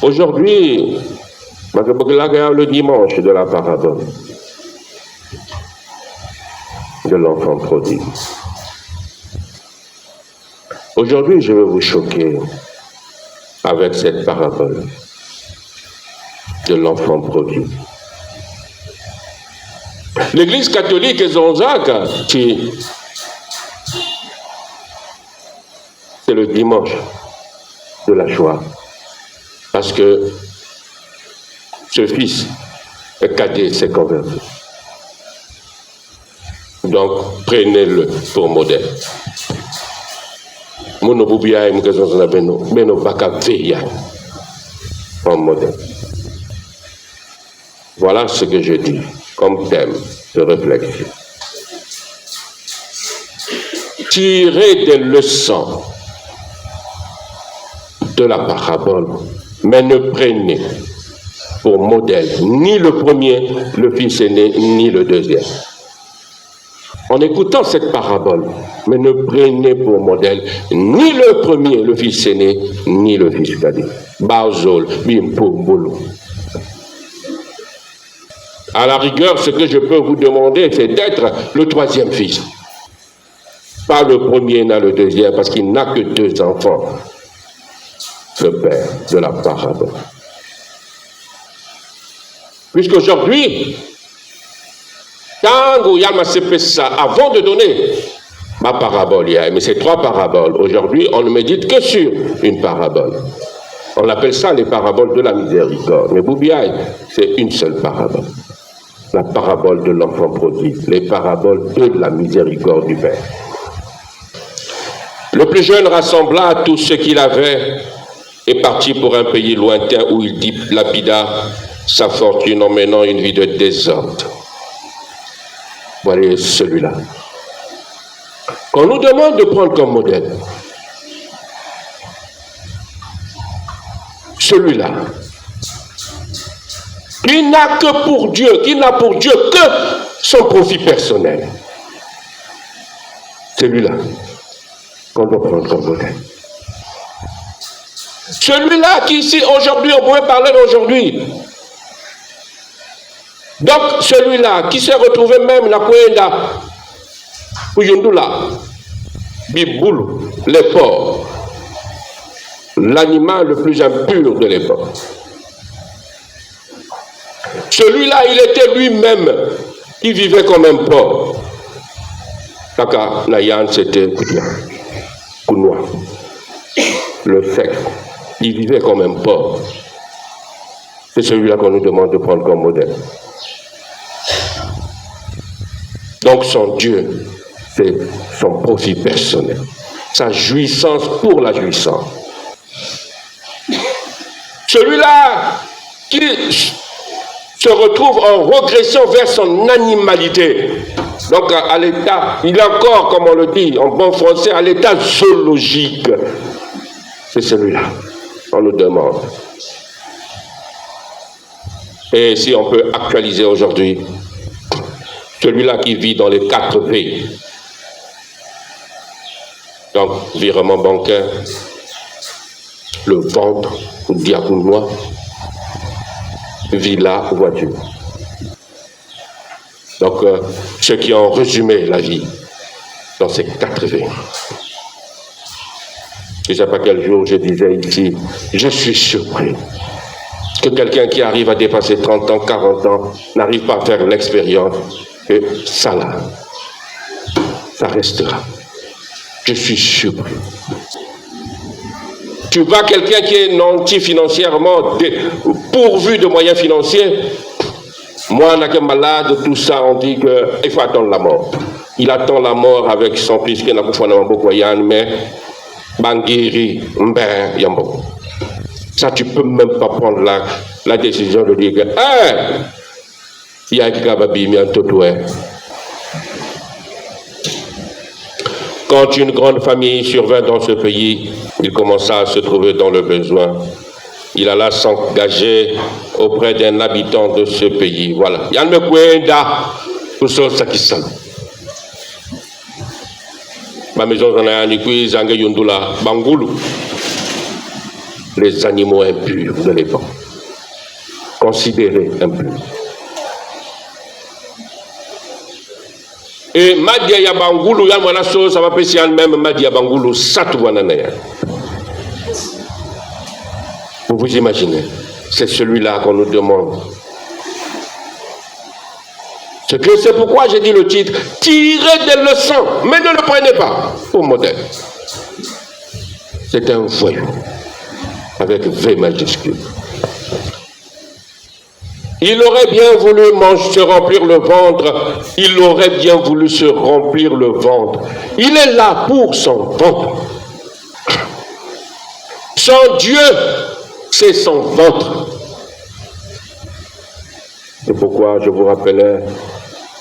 Aujourd'hui, le dimanche de la parabole de l'enfant prodigue. Aujourd'hui, je vais vous choquer avec cette parabole de l'enfant prodigue. L'Église catholique et Zonzac, c'est le dimanche de la joie, parce que ce fils cadet s'est converti. Donc, prenez-le pour modèle. Voilà ce que je dis comme thème de réflexion. Tirez des leçons de la parabole, mais ne prenez pour modèle ni le premier, le fils aîné, ni le deuxième. En écoutant cette parabole, mais ne prenez pour modèle ni le premier, le fils aîné, ni le fils cadet. Baozol, bimpo, bolo. À la rigueur, ce que je peux vous demander, c'est d'être le troisième fils. Pas le premier, ni le deuxième, parce qu'il n'a que 2 enfants. Le père de la parabole. Puisqu'aujourd'hui, avant de donner ma parabole, mais c'est 3 paraboles. Aujourd'hui, on ne médite que sur une parabole. On appelle ça les paraboles de la miséricorde. Mais Boubiaï, c'est une seule parabole. La parabole de l'enfant prodigue, les paraboles de la miséricorde du Père. Le plus jeune rassembla tout ce qu'il avait et partit pour un pays lointain où il dilapida sa fortune en menant une vie de désordre. Voilà celui-là. Qu'on nous demande de prendre comme modèle, celui-là, qui n'a que pour Dieu, qui n'a pour Dieu que son profit personnel. Celui-là qu'on doit prendre comme modèle. Celui-là qui ici aujourd'hui, on pourrait parler d'aujourd'hui. Donc celui-là qui s'est retrouvé même la Kouenda, Uyundula, Biboulou, les porcs, l'animal le plus impur de l'époque. Celui-là, il était lui-même, qui vivait comme un porc. Kaka, Nayan, c'était Kounoua, le sec. Il vivait comme un porc. C'est celui-là qu'on nous demande de prendre comme modèle. Donc son Dieu, c'est son profit personnel, sa jouissance pour la jouissance. Celui-là qui se retrouve en régression vers son animalité. Donc à l'état, il est encore, comme on le dit en bon français, à l'état zoologique. C'est celui-là qu'on nous demande. Et si on peut actualiser aujourd'hui, celui-là qui vit dans les 4 V. Donc, virement bancaire, le ventre, diacounois, villa, voiture. Donc, ceux qui ont résumé la vie dans ces 4 V. Je ne sais pas quel jour je disais ici, je suis surpris que quelqu'un qui arrive à dépasser 30 ans, 40 ans, n'arrive pas à faire l'expérience que ça là, ça restera. Je suis surpris. Tu vois quelqu'un qui est nanti financièrement, pourvu de moyens financiers, moi, on a malade, tout ça, on dit qu'il faut attendre la mort. Il attend la mort avec son fils qui n'a pas fait beaucoup de mais Bangiri, Mben, Yambo. Ça, tu ne peux même pas prendre la décision de dire que, il y a quand une grande famille survint dans ce pays, il commença à se trouver dans le besoin. Il alla s'engager auprès d'un habitant de ce pays. Voilà. Yann me kwenda pour ça qui sent. Ma maison en a un ikuis zanga yundula bangulu. les animaux impurs de l'époque, considérés impurs. Et Madia Yabangulu, Yamana chose, ça va passer même Madia Bangulu, Satouananaya. Vous vous imaginez, c'est celui-là qu'on nous demande. C'est pourquoi j'ai dit le titre, tirez des leçons, mais ne le prenez pas pour modèle. C'est un voyou, avec V majuscule. Il aurait bien voulu se remplir le ventre, il aurait bien voulu se remplir le ventre. Il est là pour son ventre. Son Dieu, c'est son ventre. C'est pourquoi je vous rappelais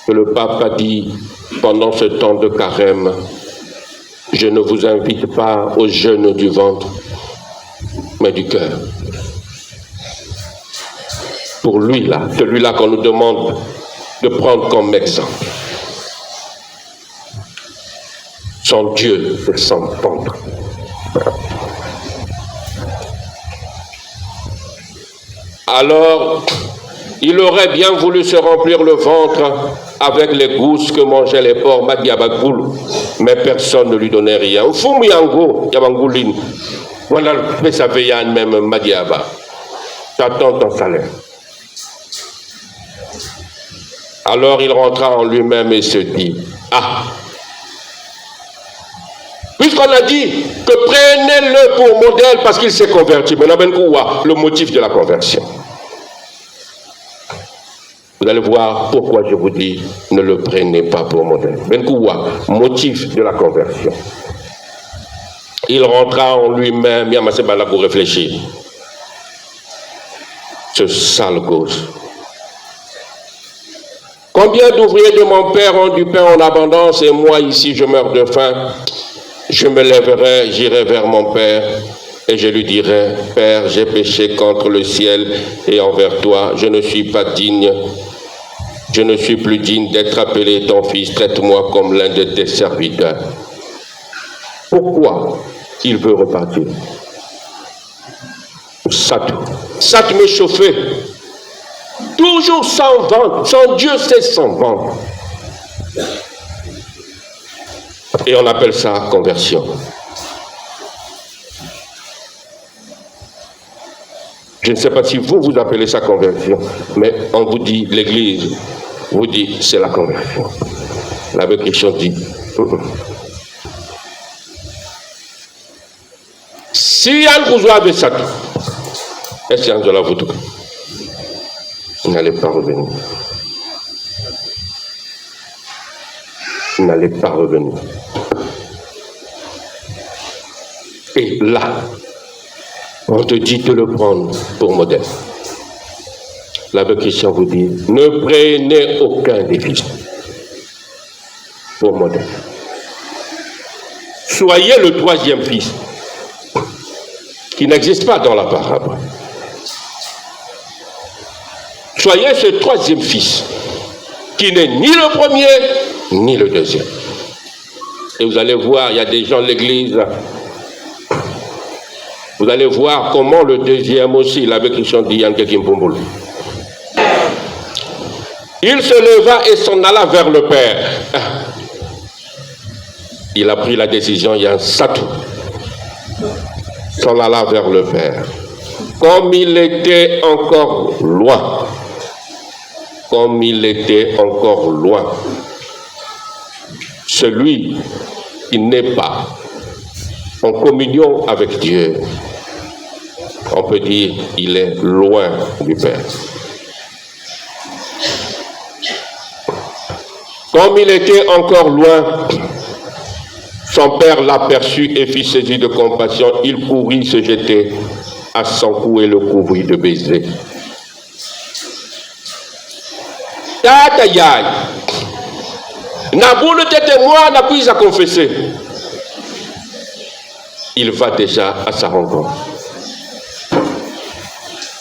que le pape a dit pendant ce temps de carême, je ne vous invite pas au jeûne du ventre, mais du cœur. Pour lui là, celui-là qu'on nous demande de prendre comme exemple. Son Dieu, c'est son ventre. Alors, il aurait bien voulu se remplir le ventre avec les gousses que mangeaient les porcs, mais personne ne lui donnait rien. Fumiango, Yabangulin, voilà le Pesaveyan même Madiaba. T'attends ton salaire. Alors il rentra en lui-même et se dit, ah, puisqu'on a dit que prenez-le pour modèle parce qu'il s'est converti, mais le motif de la conversion. Vous allez voir pourquoi je vous dis, ne le prenez pas pour modèle. Motif de la conversion. Il rentra en lui-même, Yamasebala pour réfléchir. Ce sale gosse. Combien d'ouvriers de mon père ont du pain en abondance et moi ici je meurs de faim? Je me lèverai, j'irai vers mon père et je lui dirai, Père, j'ai péché contre le ciel et envers toi, je ne suis pas digne, je ne suis plus digne d'être appelé ton fils, traite-moi comme l'un de tes serviteurs. Pourquoi il veut repartir? Sat me chauffer. Toujours sans ventre, son Dieu c'est son ventre. Et on appelle ça conversion. Je ne sais pas si vous appelez ça conversion, mais on vous dit, l'Église vous dit, c'est la conversion. L'abbé Christian dit, si Yann vous avez ça, est-ce qu'il y a de la voûte? Vous n'allez pas revenir. Vous n'allez pas revenir. Et là, on te dit de le prendre pour modèle. L'abbé Christian vous dit, ne prenez aucun des fils pour modèle. Soyez le troisième fils, qui n'existe pas dans la parabole. Soyez ce troisième fils, qui n'est ni le premier, ni le deuxième. Et vous allez voir, il y a des gens de l'Église, vous allez voir comment le deuxième aussi, l'abbé Christian dit, Yann Kekimpomboul. Il se leva et s'en alla vers le Père. Il a pris la décision, Yann Satou, s'en alla vers le Père. Comme il était encore loin, celui qui n'est pas en communion avec Dieu, on peut dire il est loin du Père. Comme il était encore loin, son père l'aperçut et fit saisi de compassion. Il courut se jeter à son cou et le couvrit de baisers. Tatayaï, Naboul était moi, n'a plus à confesser. Il va déjà à sa rencontre.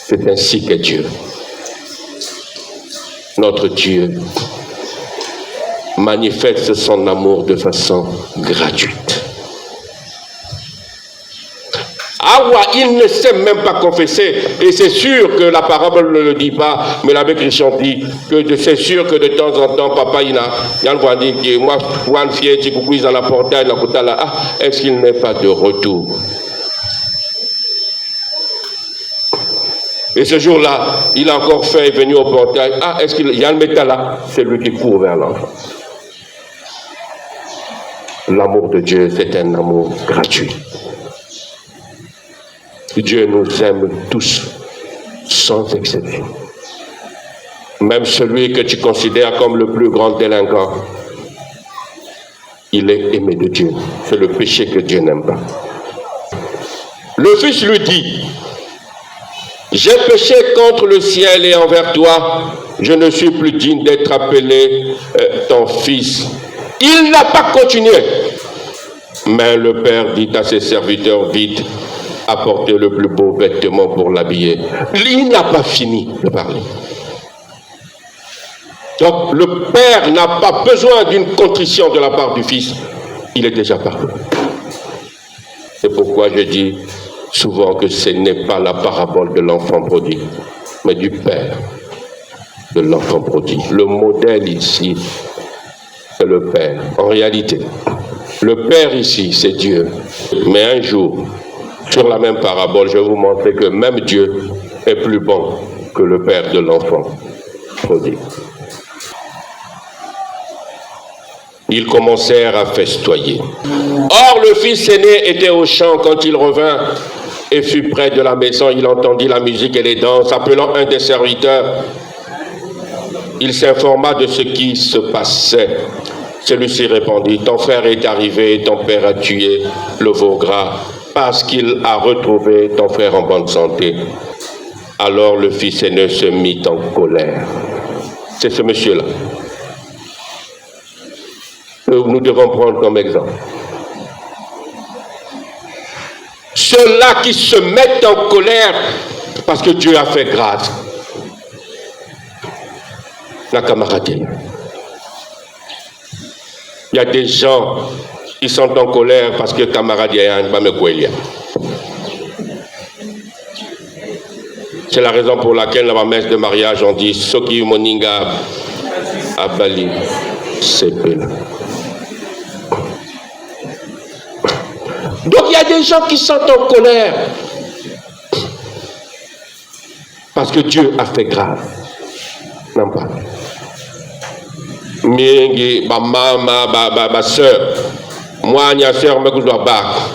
C'est ainsi que Dieu, notre Dieu, manifeste son amour de façon gratuite. Ah ouais, il ne sait même pas confesser. Et c'est sûr que la parabole ne le dit pas, mais l'abbé Christian dit que c'est sûr que de temps en temps, papa, il a dit, moi, one fier, tu coucou, dans la portail, est-ce qu'il n'est pas de retour? Et ce jour-là, il a encore fait venir au portail. Ah, est-ce qu'il y a le métal là? C'est lui qui court vers l'enfant. L'amour de Dieu, c'est un amour gratuit. Dieu nous aime tous, sans exception. Même celui que tu considères comme le plus grand délinquant, il est aimé de Dieu. C'est le péché que Dieu n'aime pas. Le Fils lui dit, j'ai péché contre le ciel et envers toi, je ne suis plus digne d'être appelé ton fils. Il n'a pas continué. Mais le Père dit à ses serviteurs, vite, apportez le plus beau vêtement pour l'habiller. Il n'a pas fini de parler. Donc le Père n'a pas besoin d'une contrition de la part du Fils. Il est déjà parvenu. C'est pourquoi je dis souvent que ce n'est pas la parabole de l'enfant prodigue, mais du Père de l'enfant prodigue. Le modèle ici, c'est le Père. En réalité, le Père ici, c'est Dieu. Mais un jour, sur la même parabole, je vais vous montrer que même Dieu est plus bon que le Père de l'enfant prodigue. Ils commencèrent à festoyer. Or, le fils aîné était au champ quand il revint et fut près de la maison. Il entendit la musique et les danses. Appelant un des serviteurs, il s'informa de ce qui se passait. Celui-ci répondit, ton frère est arrivé et ton père a tué le veau gras parce qu'il a retrouvé ton frère en bonne santé. Alors le fils aîné se mit en colère. C'est ce monsieur-là que nous devons prendre comme exemple. Ceux-là qui se mettent en colère parce que Dieu a fait grâce. La camaraderie. Il y a des gens qui sont en colère parce que camaraderie va me couler. C'est la raison pour laquelle la messe de mariage on dit Soki Moninga Abali Sepel. Donc il y a des gens qui sont en colère parce que Dieu a fait grave. Non pas. Miengi, ma maman, ma soeur, moi, ma soeur, je dois battre.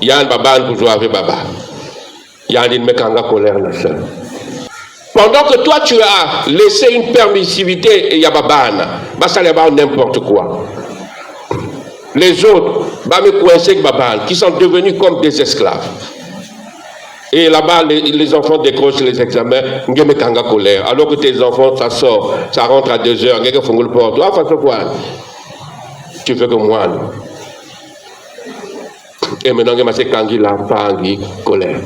Yann Baban, je dois avec Baba. Yann, il me kanga colère, la soeur. Pendant que toi, tu as laissé une permissivité et il y a Babana, ça n'est pas n'importe quoi. Les autres, qui sont devenus comme des esclaves. Et là-bas, les enfants décrochent les examens, colère. Alors que tes enfants, ça sort, ça rentre à 2 heures, tu fais comme moi. Et maintenant, c'est Kangi la colère.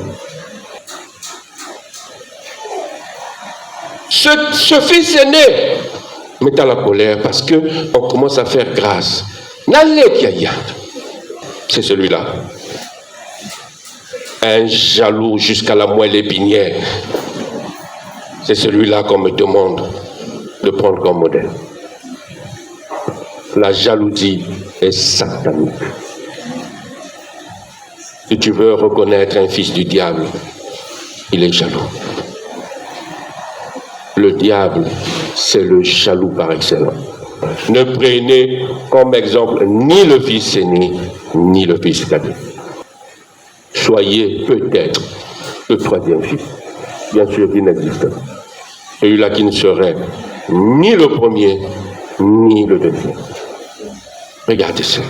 Ce fils aîné met à la colère parce qu'on commence à faire grâce. C'est celui-là. Un jaloux jusqu'à la moelle épinière. C'est celui-là qu'on me demande de prendre comme modèle. La jalousie est satanique. Si tu veux reconnaître un fils du diable, il est jaloux. Le diable, c'est le jaloux par excellence. Ne prenez comme exemple ni le fils aîné, ni le fils cadet. Soyez peut-être le troisième fils, bien sûr inexistant. Celui-là qui ne serait ni le premier, ni le deuxième. Regardez ça.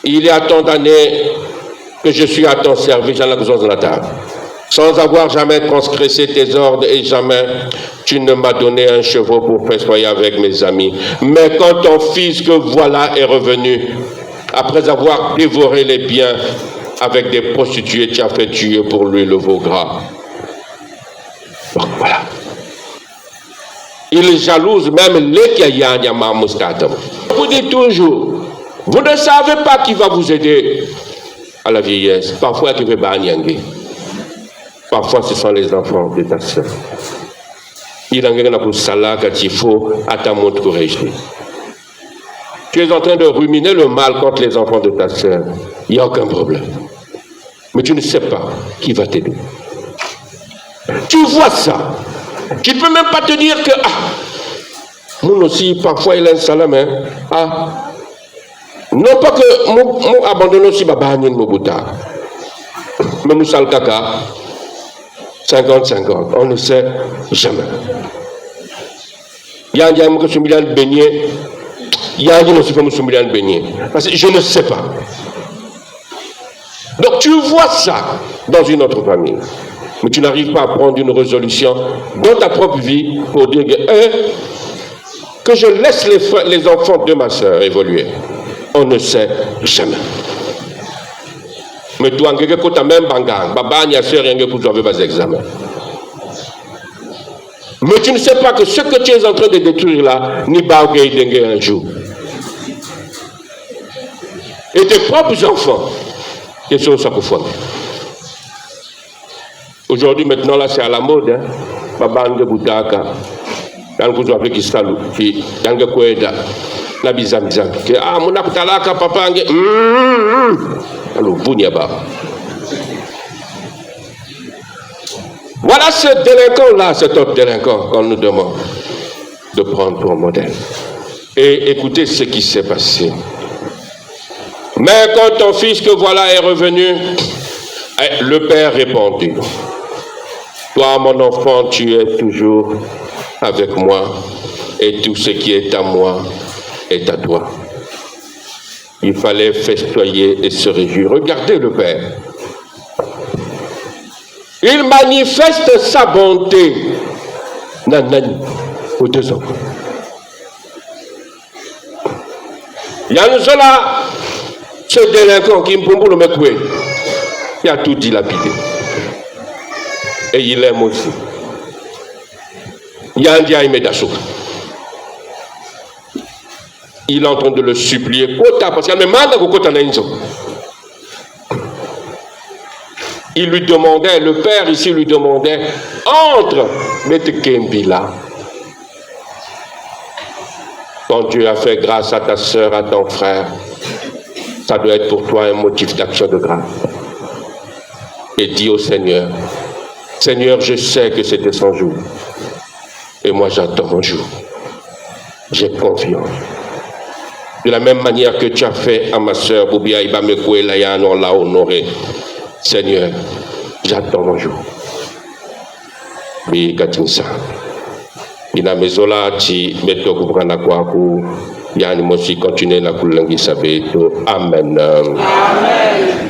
Il y a tant d'années que je suis à ton service, à la maison de la table. Sans avoir jamais transgressé tes ordres et jamais tu ne m'as donné un chevau pour festoyer avec mes amis. Mais quand ton fils que voilà est revenu, après avoir dévoré les biens avec des prostituées, tu as fait tuer pour lui le veau gras. Donc voilà. Il jalouse même les Kayanyama Moustatam. Vous dites toujours, vous ne savez pas qui va vous aider. à la vieillesse. Parfois, tu veux banyangé. Parfois, ce sont les enfants de ta sœur. Il y a un salat qu'il faut à ta montre corrigée. Tu es en train de ruminer le mal contre les enfants de ta sœur. Il n'y a aucun problème. Mais tu ne sais pas qui va t'aider. Tu vois ça. Tu ne peux même pas te dire que, moi aussi, parfois, il a un salam, hein. Non pas que moi abandonne aussi ma bagne Mobuta. Mais nous sommes caca. 50-50. On ne sait jamais. Il y a un diamant que je suis baigné. Il y a un diamant que je suis baigné. Parce que je ne sais pas. Donc tu vois ça dans une autre famille. Mais tu n'arrives pas à prendre une résolution dans ta propre vie pour dire que je laisse les enfants de ma soeur évoluer. On ne sait jamais. Mais toi, tu as même bangang, baba, nya soeur, rien que pour toi, des examens. Mais tu ne sais pas que ce que tu es en train de détruire là, ni pas un jour. Et tes propres enfants, ils sont sacophonies. Aujourd'hui, maintenant, là, c'est à la mode, hein. Baba, nya boutaka. Dans le coup, qui salue, qui yanga kweda, la bizamizam. Ah, mon aputalaka, papa, alors, Bounyaba. Voilà ce délinquant-là, cet autre délinquant qu'on nous demande de prendre pour modèle. Et écoutez ce qui s'est passé. Mais quand ton fils que voilà est revenu, le père répondit, toi, mon enfant, tu es toujours avec moi, et tout ce qui est à moi est à toi. Il fallait festoyer et se réjouir. Regardez le père. Il manifeste sa bonté. Nanani, aux deux enfants. Il y a là, ce délinquant qui me le mec, il a tout dilapidé. Et il aime aussi. Il y a un dia Imedasou. Il est en train de le supplier. Parce qu'il il lui demandait, le père ici lui demandait, entre Mette Kembila. Quand Dieu a fait grâce à ta soeur, à ton frère, ça doit être pour toi un motif d'action de grâce. Et dis au Seigneur, Seigneur, je sais que c'était son jour. Et moi, j'attends mon jour. J'ai confiance. De la même manière que tu as fait à ma soeur, Boubia Ibamekwe, Layan, on l'a honoré. Seigneur, j'attends mon jour. Oui, Gatinsa. Il a mesola, tu mets au gouvernement quoi, yani mosi continuer la coulangue sabeto. Amen. Amen.